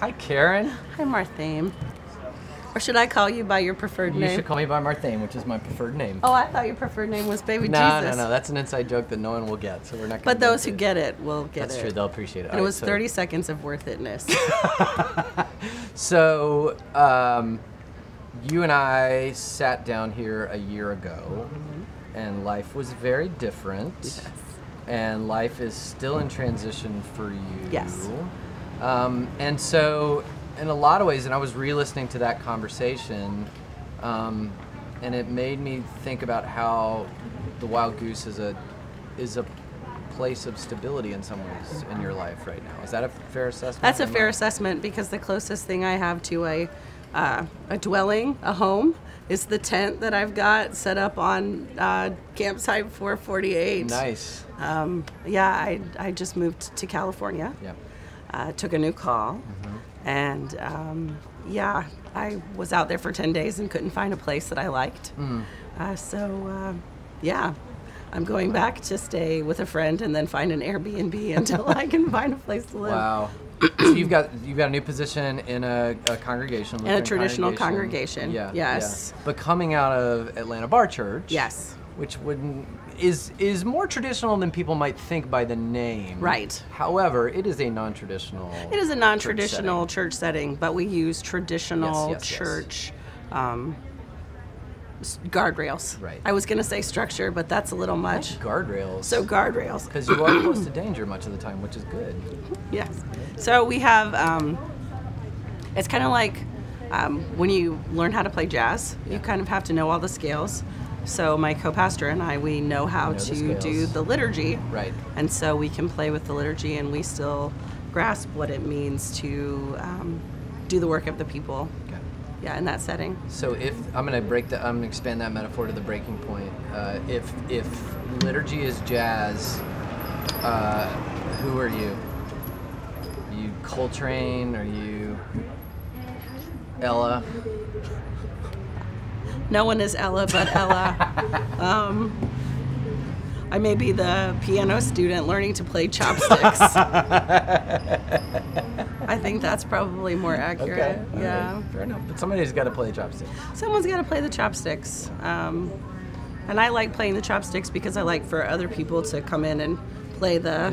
Hi, Karen. Hi, Marthame. Or should I call you by your preferred name? You should call me by Marthame, which is my preferred name. Oh, I thought your preferred name was Baby No, Jesus. no. That's an inside joke that no one will get, so we're not going to. But those who get it will get That's it. true. They'll appreciate it. And it was 30 seconds of worth itness. So, you and I sat down here a year ago, and life was very different. Yes. And life is still in transition for you. Yes. And so, in a lot of ways, and I was re-listening to that conversation, and it made me think about how the Wild Goose is a place of stability in some ways in your life right now. Is that a fair assessment? That's a fair assessment, because the closest thing I have to a dwelling, a home, is the tent that I've got set up on campsite 448. Nice. Yeah, I just moved to California. Yeah. Took a new call, and yeah, I was out there for 10 days and couldn't find a place that I liked. So yeah, I'm going back to stay with a friend and then find an Airbnb until I can find a place to live. Wow. So you've got a new position in a congregation. In a traditional congregation. Yeah. Yes. Yeah. But coming out of Atlanta Bar Church. Yes. Which is more traditional than people might think by the name. Right. However, it is a non-traditional. It is a non-traditional church setting, but we use traditional church guardrails. Right. I was going to say structure, but that's a little much. Guardrails. So guardrails. Because you are close to danger much of the time, which is good. Yes. So we have, it's kind of like when you learn how to play jazz, you kind of have to know all the scales. So my co-pastor and I, we know how to do the liturgy. Right. And so we can play with the liturgy, and we still grasp what it means to do the work of the people. Okay. Yeah, in that setting. So if I'm going to expand that metaphor to the breaking point. If liturgy is jazz, who are you? Are you Coltrane? Are you Ella? No one is Ella but Ella. I may be the piano student learning to play chopsticks. I think that's probably more accurate. Okay. Yeah. Okay. Fair enough. But somebody's got to play chopsticks. Someone's got to play the chopsticks. And I like playing the chopsticks because I like for other people to come in and play the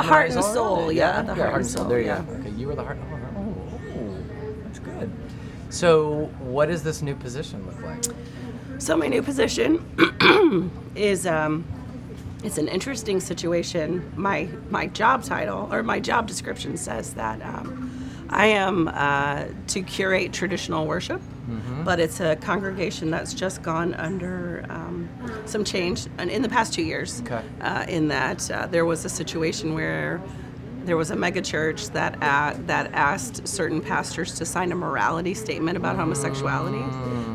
heart and soul. Yeah, the heart and soul. There you go. Okay, you were the heart. Oh, that's good. So, what does this new position look like? So my new position is it's an interesting situation. My job title or my job description says that I am to curate traditional worship, but it's a congregation that's just gone under some change in the past 2 years. Okay. In that there was a situation where there was a mega church that asked certain pastors to sign a morality statement about homosexuality.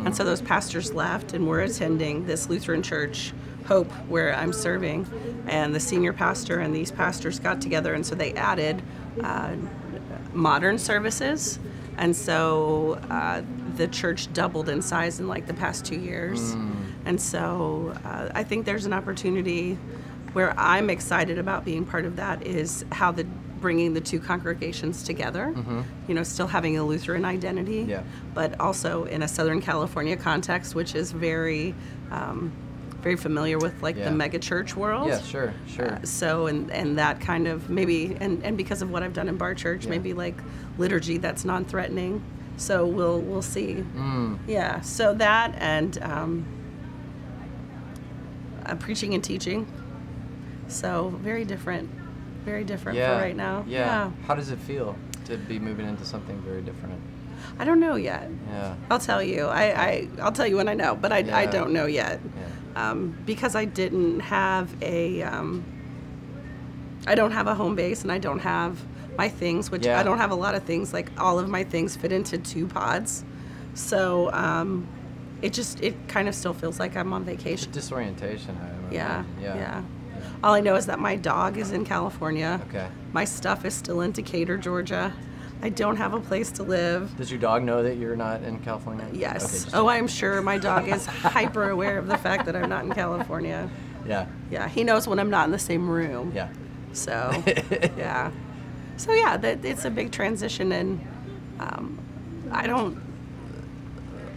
And so those pastors left and were attending this Lutheran church, Hope, where I'm serving. And the senior pastor and these pastors got together, and so they added modern services. And so the church doubled in size in like the past 2 years. And so I think there's an opportunity where I'm excited about being part of that is how bringing the two congregations together, you know, still having a Lutheran identity, but also in a Southern California context, which is very, very familiar with like the mega church world. Yeah, sure. So, and that kind of maybe, and because of what I've done in Bar Church, maybe like liturgy that's non-threatening. So we'll see. Yeah, so that and preaching and teaching. So very different for right now. Yeah. How does it feel to be moving into something very different? I don't know yet. Yeah. I'll tell you. I'll tell you when I know, but I don't know yet. Yeah. Because I didn't have I don't have a home base, and I don't have my things, which I don't have a lot of things. Like all of my things fit into 2 pods. So it kind of still feels like I'm on vacation. It's disorientation. Yeah. All I know is that my dog is in California. Okay. My stuff is still in Decatur, Georgia. I don't have a place to live. Does your dog know that you're not in California? Yes. Okay, I'm sure my dog is hyper aware of the fact that I'm not in California. Yeah. Yeah, he knows when I'm not in the same room. Yeah. So, yeah. So, yeah, it's a big transition, and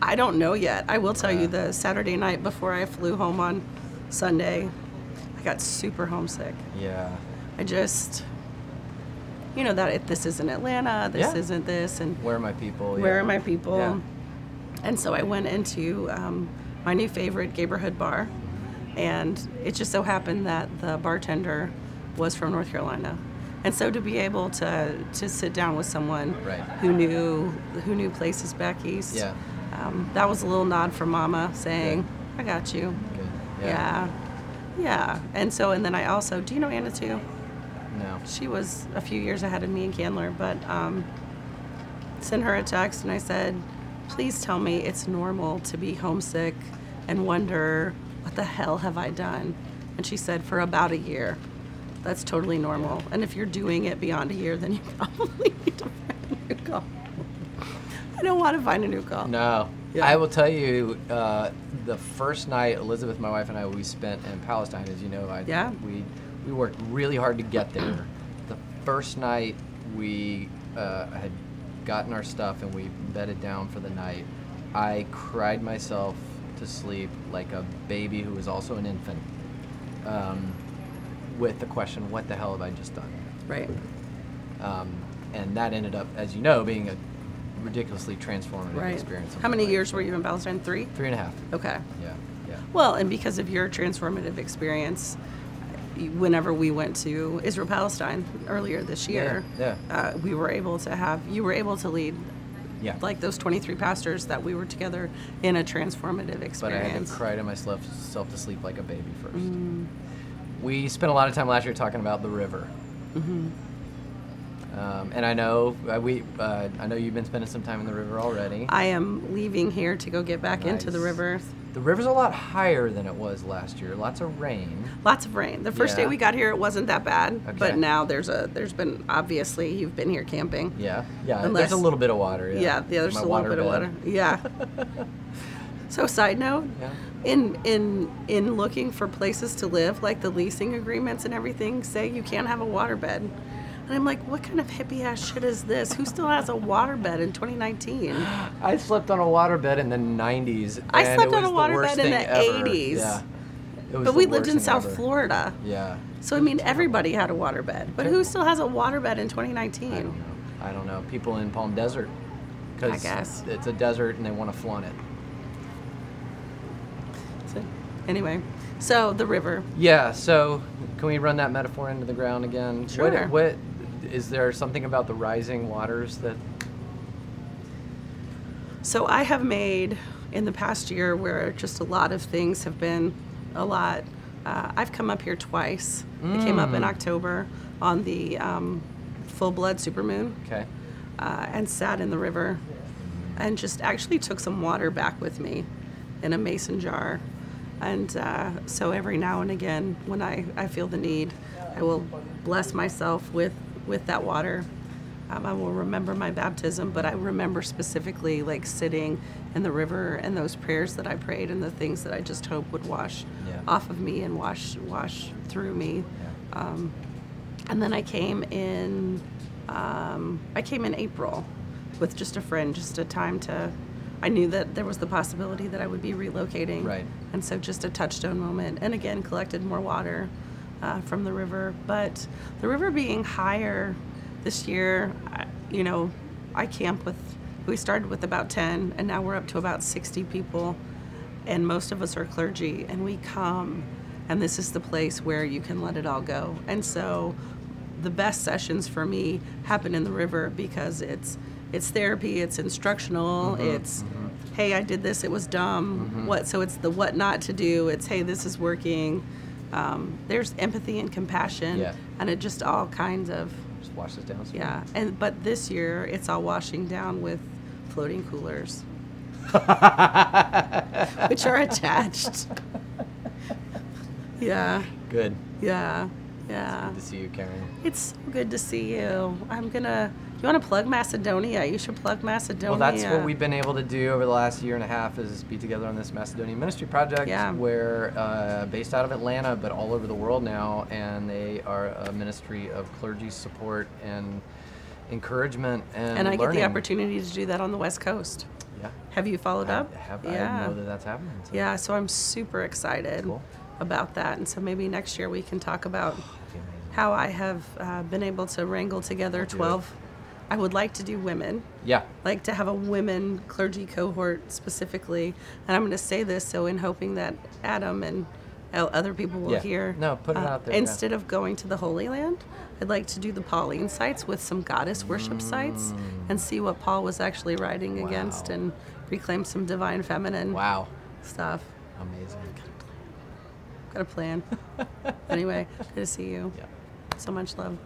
I don't know yet. I will tell you, the Saturday night before I flew home on Sunday, I got super homesick. Yeah. I just, that this isn't Atlanta, this isn't this, and where are my people? Where are my people? Yeah. And so I went into my new favorite neighborhood bar, and it just so happened that the bartender was from North Carolina. And so to be able to sit down with someone who knew places back east, that was a little nod from Mama saying, I got you. Good. Yeah. And then I also, do you know Anna too? No. She was a few years ahead of me in Candler, but sent her a text and I said, please tell me it's normal to be homesick and wonder, what the hell have I done? And she said, for about a year. That's totally normal. And if you're doing it beyond a year, then you probably need to find a new call. I don't want to find a new call. No. Yeah. I will tell you, the first night Elizabeth, my wife, and I, we spent in Palestine, as you know, we worked really hard to get there. The first night we had gotten our stuff and we bedded down for the night, I cried myself to sleep like a baby who was also an infant. With the question, what the hell have I just done? Right. And that ended up, as you know, being a ridiculously transformative experience. How many years were you in Palestine? 3? 3.5. Okay. Yeah. Well, and because of your transformative experience, whenever we went to Israel Palestine earlier this year, you were able to lead like those 23 pastors that we were together in a transformative experience. But I had to cry to myself to sleep like a baby first. We spent a lot of time last year talking about the river. Mm-hmm. And I know I know you've been spending some time in the river already. I am leaving here to go get back into the river. The river's a lot higher than it was last year. Lots of rain. The first day we got here, it wasn't that bad. But now there's been, obviously, you've been here camping. Yeah. There's a little bit of water. There's a little bit of water. Yeah. So, side note, in looking for places to live, like the leasing agreements and everything, say you can't have a waterbed. And I'm like, what kind of hippie ass shit is this? Who still has a waterbed in 2019? I slept on a waterbed in the 90s. I slept on a waterbed in the 80s. Yeah. But we lived in South Florida. Yeah. So, I mean, everybody had a waterbed. But who still has a waterbed in 2019? I don't know. People in Palm Desert. I guess. It's a desert and they want to flaunt it. So, anyway, so the river. Yeah, so can we run that metaphor into the ground again? Sure. What is there something about the rising waters that... So I have made, in the past year, where just a lot of things have been a lot, I've come up here twice. I came up in October on the full blood supermoon. Okay. And sat in the river and just actually took some water back with me in a mason jar. And so every now and again, when I feel the need, I will bless myself with that water. I will remember my baptism, but I remember specifically like sitting in the river and those prayers that I prayed and the things that I just hope would wash off of me and wash through me. Yeah. And then I came in April with just a friend, just a time to, I knew that there was the possibility that I would be relocating. Right. And so just a touchstone moment. And again, collected more water from the river. But the river being higher this year, I camp with, we started with about 10 and now we're up to about 60 people. And most of us are clergy and we come and this is the place where you can let it all go. And so the best sessions for me happen in the river because it's therapy, it's instructional, it's hey, I did this, it was dumb. So it's the what not to do, it's hey, this is working. There's empathy and compassion and it just all kinds of just washes down. Yeah. But this year it's all washing down with floating coolers. Which are attached. Yeah. Good. Yeah. Yeah. It's good to see you, Karen. It's so good to see you. You want to plug Macedonia? You should plug Macedonia. Well, that's what we've been able to do over the last year and a half is be together on this Macedonian ministry project. We're based out of Atlanta, but all over the world now, and they are a ministry of clergy support and encouragement and And I get the learning. opportunity to do that on the West Coast. Yeah. Have you followed up? I Yeah. didn't know that that's happening. So. Yeah, so I'm super excited Cool. about that. And so maybe next year we can talk about That'd be amazing. how I have been able to wrangle together We'll do 12. I would like to do women, Yeah. like to have a women clergy cohort specifically. And I'm going to say this so in hoping that Adam and other people will Yeah. hear. No, put it out there, yeah. Instead of going to the Holy Land, I'd like to do the Pauline sites with some goddess worship sites and see what Paul was actually writing against Wow. and reclaim some divine feminine Wow. stuff. Amazing. Got a plan. Anyway, good to see you. Yeah. So much love.